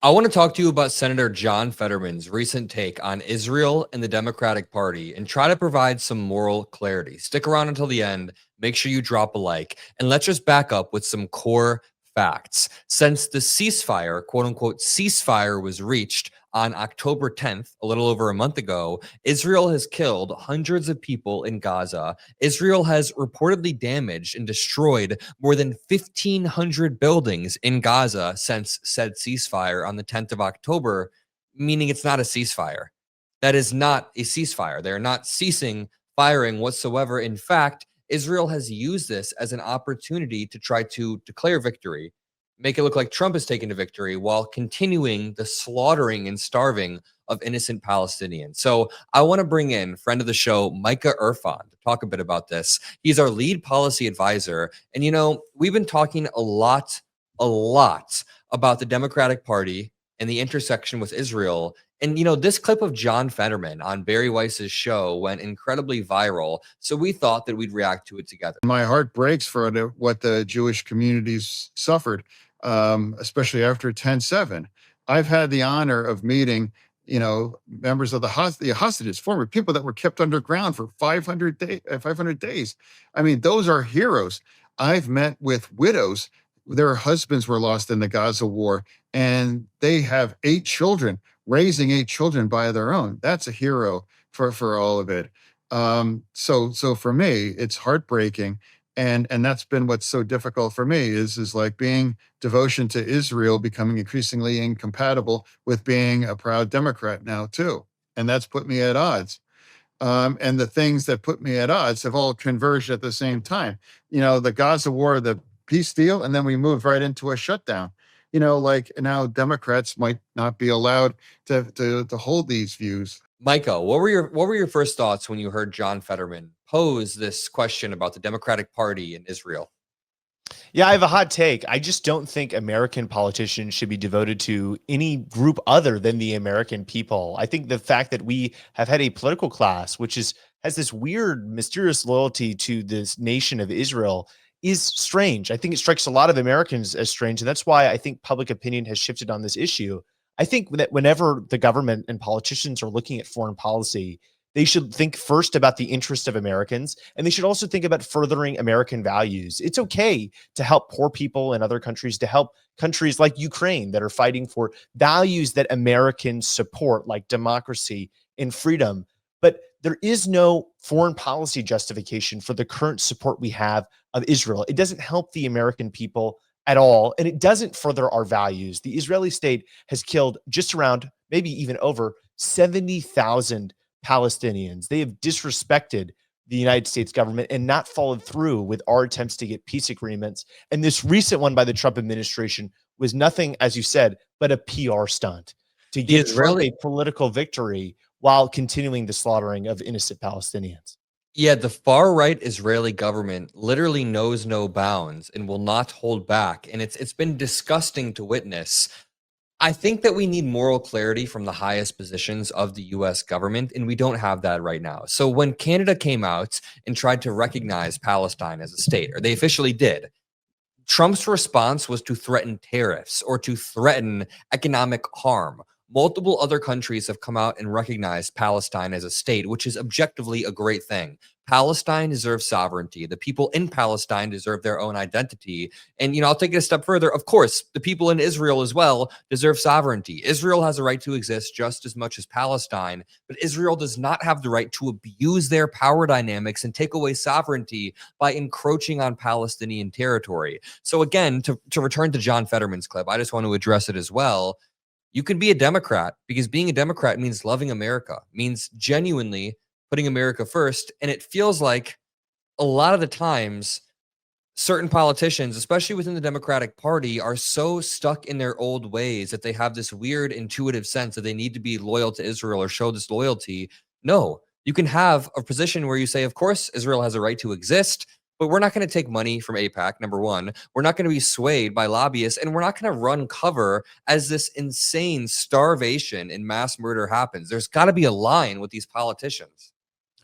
I want to talk to you about Senator John Fetterman's recent take on Israel and the Democratic Party and try to provide some moral clarity. Stick around until the end. Make sure you drop a like. And let's just back up with some core facts. Since the ceasefire, quote unquote, ceasefire was reached on October 10th, a little over a month ago, Israel has killed hundreds of people in Gaza. Israel has reportedly damaged and destroyed more than 1,500 buildings in Gaza since said ceasefire on the 10th of October, meaning it's not a ceasefire. That is not a ceasefire. They're not ceasing firing whatsoever. In fact, Israel has used this as an opportunity to try to declare victory, make it look like Trump has taken a victory while continuing the slaughtering and starving of innocent Palestinians. So I want to bring in friend of the show, Micah Erfan, to talk a bit about this. He's our lead policy advisor. And, we've been talking a lot about the Democratic Party and the intersection with Israel. And, this clip of John Fetterman on Barry Weiss's show went incredibly viral. So we thought that we'd react to it together. My heart breaks for what the Jewish communities suffered, especially after 10/7. I've had the honor of meeting, members of the hostages, former people that were kept underground for 500 days. I mean, those are heroes. I've met with widows. Their husbands were lost in the Gaza war, and they have 8 children, raising 8 children by their own. That's a hero for all of it. So for me, it's heartbreaking. And that's been what's so difficult for me is like being devotion to Israel becoming increasingly incompatible with being a proud Democrat now too. And that's put me at odds. And the things that put me at odds have all converged at the same time. The Gaza war, the peace deal, and then we moved right into a shutdown. Like now Democrats might not be allowed to hold these views. Micah, what were your first thoughts when you heard John Fetterman pose this question about the Democratic Party in Israel? Yeah, I have a hot take. I just don't think American politicians should be devoted to any group other than the American people. I think the fact that we have had a political class which has this weird, mysterious loyalty to this nation of Israel is strange. I think it strikes a lot of Americans as strange, and that's why I think public opinion has shifted on this issue. I think that whenever the government and politicians are looking at foreign policy, they should think first about the interest of Americans, and they should also think about furthering American values. It's okay to help poor people in other countries, to help countries like Ukraine that are fighting for values that Americans support, like democracy and freedom. But there is no foreign policy justification for the current support we have of Israel. It doesn't help the American people at all, and it doesn't further our values. The Israeli state has killed just around, maybe even over 70,000 Palestinians. They have disrespected the United States government and not followed through with our attempts to get peace agreements. And this recent one by the Trump administration was nothing, as you said, but a PR stunt to give Trump a political victory while continuing the slaughtering of innocent Palestinians. Yeah, the far-right Israeli government literally knows no bounds and will not hold back, and it's been disgusting to witness. I think that we need moral clarity from the highest positions of the US government, and we don't have that right now. So when Canada came out and tried to recognize Palestine as a state, or they officially did, Trump's response was to threaten tariffs or to threaten economic harm. Multiple other countries have come out and recognized Palestine as a state, which is objectively a great thing. Palestine deserves sovereignty. The people in Palestine deserve their own identity. And, I'll take it a step further. Of course, the people in Israel as well deserve sovereignty. Israel has a right to exist just as much as Palestine, but Israel does not have the right to abuse their power dynamics and take away sovereignty by encroaching on Palestinian territory. So again, to return to John Fetterman's clip, I just want to address it as well. You can be a Democrat because being a Democrat means loving America, means genuinely putting America first. And it feels like a lot of the times, certain politicians, especially within the Democratic Party, are so stuck in their old ways that they have this weird intuitive sense that they need to be loyal to Israel or show this loyalty. No, you can have a position where you say, of course, Israel has a right to exist, but we're not going to take money from AIPAC, number one. We're not going to be swayed by lobbyists, and we're not going to run cover as this insane starvation and mass murder happens. There's got to be a line with these politicians.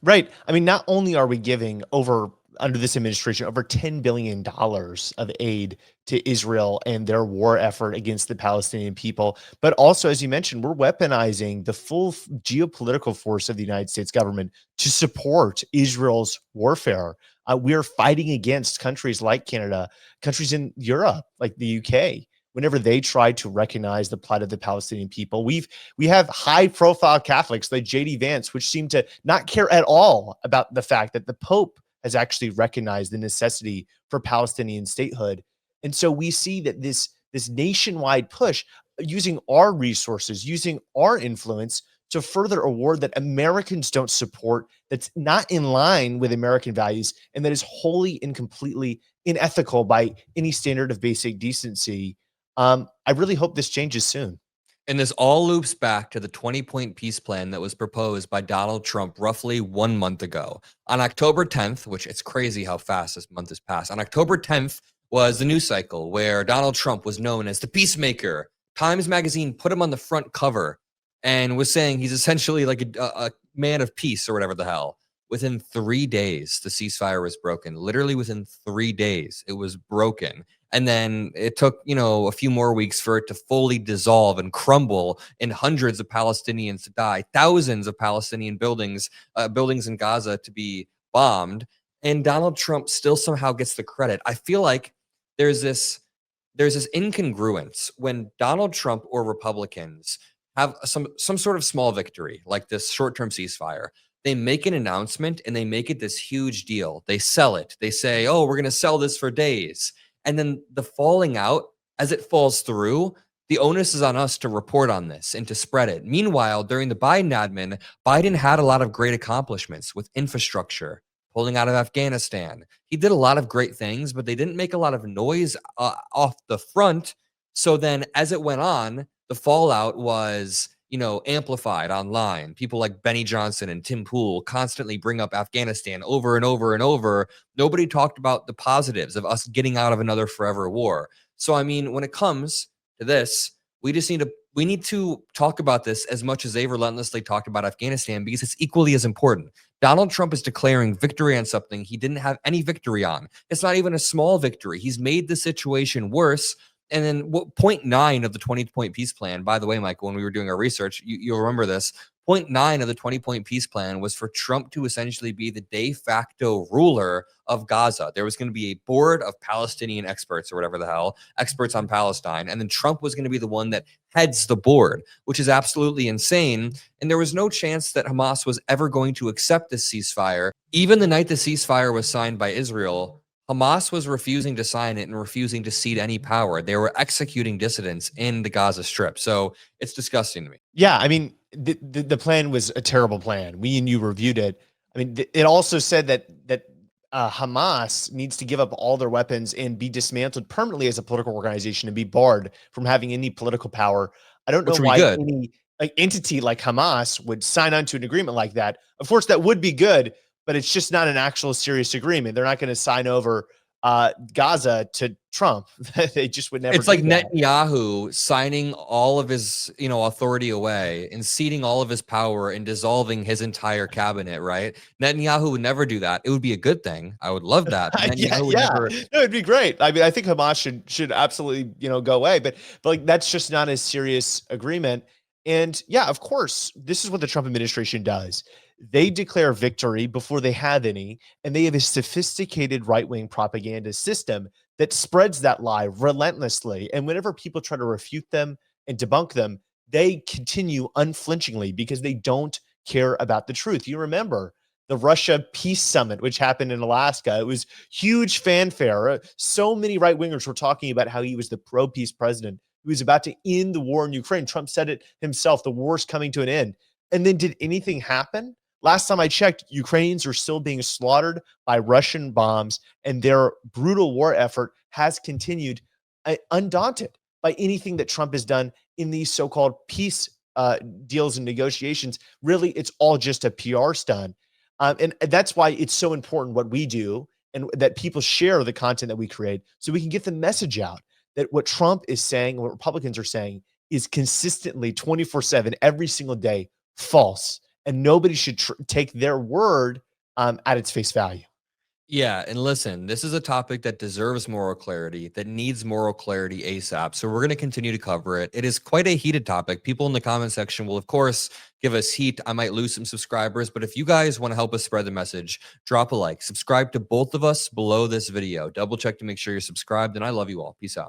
Right. I mean, not only are we giving over under this administration over $10 billion of aid to Israel and their war effort against the Palestinian people. But also, as you mentioned, we're weaponizing the full geopolitical force of the United States government to support Israel's warfare. We are fighting against countries like Canada, countries in Europe, like the UK, whenever they try to recognize the plight of the Palestinian people. We have high-profile Catholics like J.D. Vance, which seem to not care at all about the fact that the Pope has actually recognized the necessity for Palestinian statehood. And so we see that this nationwide push, using our resources, using our influence to further a war that Americans don't support, that's not in line with American values, and that is wholly and completely unethical by any standard of basic decency. I really hope this changes soon. And this all loops back to the 20-point peace plan that was proposed by Donald Trump roughly 1 month ago. On October 10th, which it's crazy how fast this month has passed, on October 10th was the news cycle where Donald Trump was known as the peacemaker. Times Magazine put him on the front cover and was saying he's essentially like a man of peace or whatever the hell. Within 3 days, the ceasefire was broken. Literally within 3 days, it was broken. And then it took, a few more weeks for it to fully dissolve and crumble, and hundreds of Palestinians to die, thousands of Palestinian buildings in Gaza to be bombed. And Donald Trump still somehow gets the credit. I feel like there's this incongruence when Donald Trump or Republicans have some sort of small victory, like this short-term ceasefire. They make an announcement and they make it this huge deal. They sell it. They say, oh, we're going to sell this for days. And then the falling out, as it falls through, the onus is on us to report on this and to spread it. Meanwhile, during the Biden admin, Biden had a lot of great accomplishments with infrastructure, pulling out of Afghanistan. He did a lot of great things, but they didn't make a lot of noise off the front. So then as it went on, the fallout was amplified online. People like Benny Johnson and Tim Pool constantly bring up Afghanistan over and over and over. Nobody talked about the positives of us getting out of another forever war. So, I mean, when it comes to this, we need to talk about this as much as they relentlessly talked about Afghanistan, because it's equally as important. Donald Trump is declaring victory on something he didn't have any victory on. It's not even a small victory. He's made the situation worse. And then point 9 of the 20-point peace plan, by the way, Michael, when we were doing our research, you'll remember this. Point 9 of the 20-point peace plan was for Trump to essentially be the de facto ruler of Gaza. There was going to be a board of Palestinian experts or whatever the hell, experts on Palestine. And then Trump was going to be the one that heads the board, which is absolutely insane. And there was no chance that Hamas was ever going to accept this ceasefire. Even the night the ceasefire was signed by Israel, Hamas was refusing to sign it and refusing to cede any power. They were executing dissidents in the Gaza Strip. So it's disgusting to me. Yeah, I mean, the plan was a terrible plan. We and you reviewed it. I mean, it also said that Hamas needs to give up all their weapons and be dismantled permanently as a political organization and be barred from having any political power. I don't know why any entity like Hamas would sign on to an agreement like that. Of course, that would be good, but it's just not an actual serious agreement. They're not going to sign over Gaza to Trump. They just would never. It's like Netanyahu signing all of his, authority away and ceding all of his power and dissolving his entire cabinet, right? Netanyahu would never do that. It would be a good thing. I would love that. No, it'd be great. I mean, I think Hamas should absolutely, go away, but like that's just not a serious agreement. And yeah, of course, this is what the Trump administration does. They declare victory before they have any, and they have a sophisticated right-wing propaganda system that spreads that lie relentlessly. And whenever people try to refute them and debunk them, they continue unflinchingly because they don't care about the truth. You remember the Russia Peace Summit, which happened in Alaska. It was huge fanfare. So many right-wingers were talking about how he was the pro-peace president who was about to end the war in Ukraine. Trump said it himself, the war's coming to an end. And then did anything happen? Last time I checked, Ukrainians are still being slaughtered by Russian bombs, and their brutal war effort has continued undaunted by anything that Trump has done in these so-called peace deals and negotiations. Really, it's all just a PR stunt. And that's why it's so important what we do and that people share the content that we create so we can get the message out that what Trump is saying, what Republicans are saying is consistently 24/7, every single day, false. And nobody should take their word at its face value. Yeah, and listen, this is a topic that deserves moral clarity, that needs moral clarity ASAP. So we're going to continue to cover it. It is quite a heated topic. People in the comment section will, of course, give us heat. I might lose some subscribers, but if you guys want to help us spread the message, drop a like, subscribe to both of us below this video. Double check to make sure you're subscribed, and I love you all. Peace out.